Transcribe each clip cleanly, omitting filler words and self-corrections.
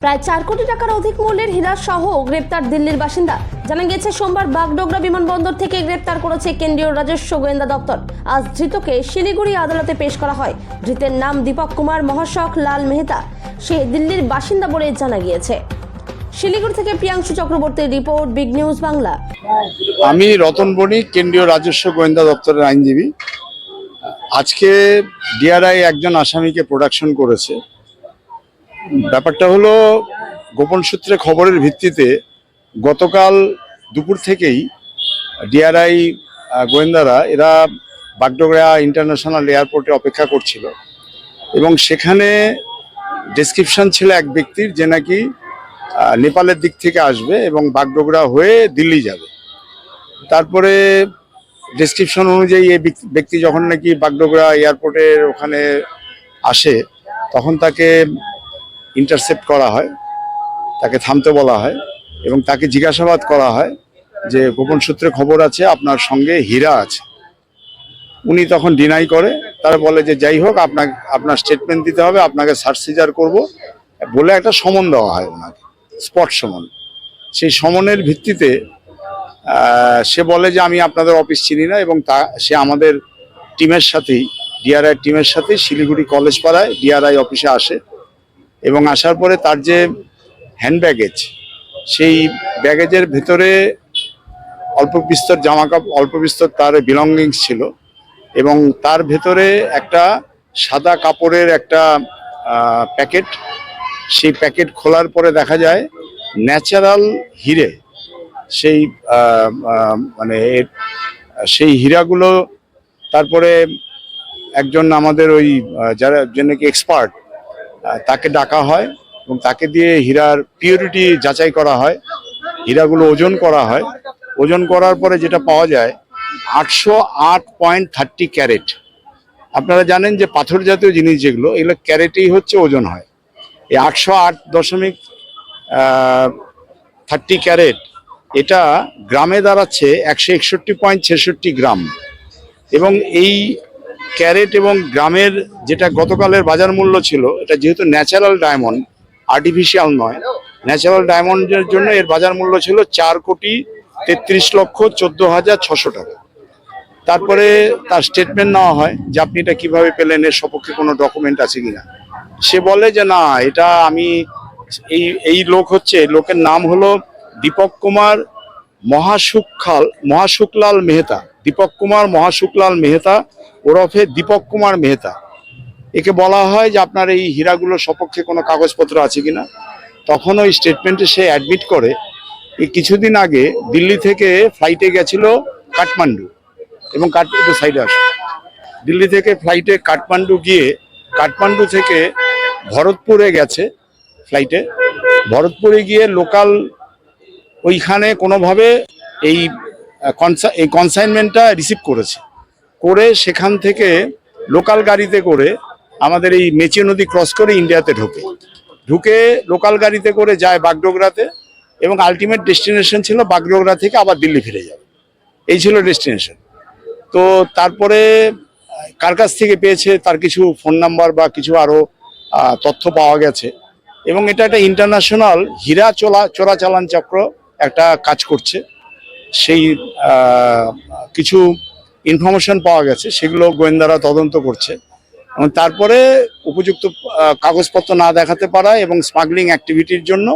প্রায় 4 কোটি টাকার অধিক মূল্যের হীরা সহ গ্রেপ্তার দিল্লির বাসিন্দা। জানা গেছে সোমবার বাগডোগরা বিমানবন্দর থেকে গ্রেপ্তার করেছে কেন্দ্রীয় রাজস্ব গোয়েন্দা দপ্তর। আজ ধৃতকে শিলিগুড়ি আদালতে পেশ করা হয়। ধৃতের নাম দীপক কুমার মহাশোক লাল মেহতা। সে দিল্লির বাসিন্দা বলে জানা গিয়েছে। শিলিগুড়ি থেকে প্রিয়াংশু চক্রবর্তীর রিপোর্ট, বিগ নিউজ বাংলা। আমি রতন বণিক, কেন্দ্রীয় রাজস্ব গোয়েন্দা দপ্তরের আইনজীবী। আজকে ডিআরআই একজন আসামিকে প্রোডাকশন করেছে। ব্যাপারটা হলো, গোপন সূত্রে খবরের ভিত্তিতে গতকাল দুপুর থেকেই ডিআরআই গোয়েন্দারা এরা বাগডোগরা ইন্টারন্যাশনাল এয়ারপোর্টে অপেক্ষা করছিল এবং সেখানে ডেসক্রিপশন ছিল এক ব্যক্তির, যে নাকি নেপালের দিক থেকে আসবে এবং বাগডোগরা হয়ে দিল্লি যাবে। তারপরে ডেসক্রিপশন অনুযায়ী এই ব্যক্তি যখন নাকি বাগডোগরা এয়ারপোর্টের ওখানে আসে, তখন তাকে ইন্টারসেপ্ট করা হয়, তাকে থামতে বলা হয় এবং তাকে জিজ্ঞাসাবাদ করা হয় যে গোপন সূত্রে খবর আছে আপনার সঙ্গে হীরা আছে। উনি তখন ডিনাই করে, তারা বলে যে যাই হোক আপনার স্টেটমেন্ট দিতে হবে, আপনাকে সার্চ সিজার করবো বলে একটা সমন দেওয়া হয় ওনাকে, স্পট সমন। সেই সমনের ভিত্তিতে সে বলে যে আমি আপনাদের অফিস চিনি না এবং সে আমাদের টিমের সাথেই, ডিআরআই টিমের সাথেই শিলিগুড়ি কলেজ পাড়ায় ডিআরআই অফিসে আসে এবং আসার পরে তার যে হ্যান্ড ব্যাগেজ, সেই ব্যাগেজের ভেতরে অল্প বিস্তর জামাকাপড়, অল্প বিস্তর তার বিলঙ্গিংস ছিল এবং তার ভেতরে একটা সাদা কাপড়ের একটা প্যাকেট। সেই প্যাকেট খোলার পরে দেখা যায় ন্যাচারাল হিরে। সেই মানে সেই হীরাগুলো, তারপরে একজন আমাদের ওই যারা নাকি এক্সপার্ট, তাকে ডাকা হয় এবং তাকে দিয়ে হীরার পিউরিটি যাচাই করা হয়, হীরাগুলো ওজন করা হয়। ওজন করার পরে যেটা পাওয়া যায় 808.30 ক্যারেট। আপনারা জানেন যে পাথর জাতীয় জিনিস যেগুলো, এগুলো ক্যারেটেই হচ্ছে ওজন হয়। এই 808.30 ক্যারেট এটা গ্রামে দাঁড়াচ্ছে 161.66 গ্রাম। এবং এই ক্যারেট এবং গ্রামের যেটা গতকালের বাজার মূল্য ছিল, এটা যেহেতু ন্যাচারাল ডায়মন্ড, আর্টিফিশিয়াল নয়, ন্যাচারাল ডায়মন্ডের জন্য এর বাজার মূল্য ছিল 4,33,14,600 টাকা। তারপরে তার স্টেটমেন্ট নেওয়া হয় যে আপনি এটা কিভাবে পেলেন, এর সপক্ষে কোনো ডকুমেন্ট আছে কিনা। সে বলে যে না, এটা আমি এই লোক হচ্ছে, লোকের নাম হলো দীপক কুমার মহাশুকলাল মেহতা। দীপক কুমার মহাশুকলাল মেহতা ওরফে দীপক কুমার মেহতা। একে বলা হয় যে আপনার এই হীরাগুলোর সপক্ষে কোনো কাগজপত্র আছে কিনা। তখন ওই স্টেটমেন্টে সে অ্যাডমিট করে এই কিছুদিন আগে দিল্লি থেকে ফ্লাইটে গেছিল কাঠমান্ডু এবং সাইডে আসে, দিল্লি থেকে ফ্লাইটে কাঠমান্ডু গিয়ে কাঠমান্ডু থেকে ভরতপুরে গেছে ফ্লাইটে। ভরতপুরে গিয়ে লোকাল ওইখানে কোনোভাবে এই কনসাইনমেন্টটা রিসিভ করে সেখান থেকে লোকাল গাড়িতে করে আমাদের এই মেচি নদী ক্রস করে ইন্ডিয়াতে ঢুকে লোকাল গাড়িতে করে যায় বাগডোগরাতে এবং আলটিমেট ডেস্টিনেশন ছিল বাগডোগরা থেকে আবার দিল্লি ফিরে যাবে, এই ছিল ডেস্টিনেশন। তো তারপরে কার কাছ থেকে পেয়েছে তার কিছু ফোন নাম্বার বা কিছু আরও তথ্য পাওয়া গেছে এবং এটা একটা ইন্টারন্যাশনাল হীরা চোরাচালান চক্র একটা কাজ করছে। সেই কিছু ইনফরমেশন পাওয়া গেছে, সেগুলো গোয়েন্দারা তদন্ত করছে এবং তারপরে উপযুক্ত কাগজপত্র না দেখাতে পারা এবং স্মাগলিং অ্যাক্টিভিটির জন্য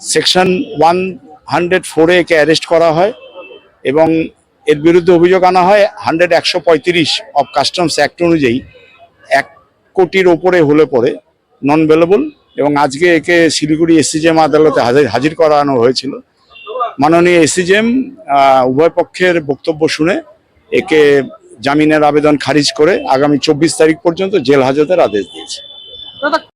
সেকশন 104-এ একে অ্যারেস্ট করা হয় এবং এর বিরুদ্ধে অভিযোগ আনা হয় 135 অফ কাস্টমস অ্যাক্ট অনুযায়ী 1 কোটির ওপরে হলে পরে নন বেলেবল। এবং আজকে একে শিলিগুড়ি এসসিজেএম আদালতে হাজির করানো হয়েছিল। মাননীয় এসসিজেএম উভয় পক্ষের বক্তব্য শুনে একে জামিনের আবেদন খারিজ করে আগামী 24 তারিখ পর্যন্ত জেল হাজতের আদেশ দিয়েছে।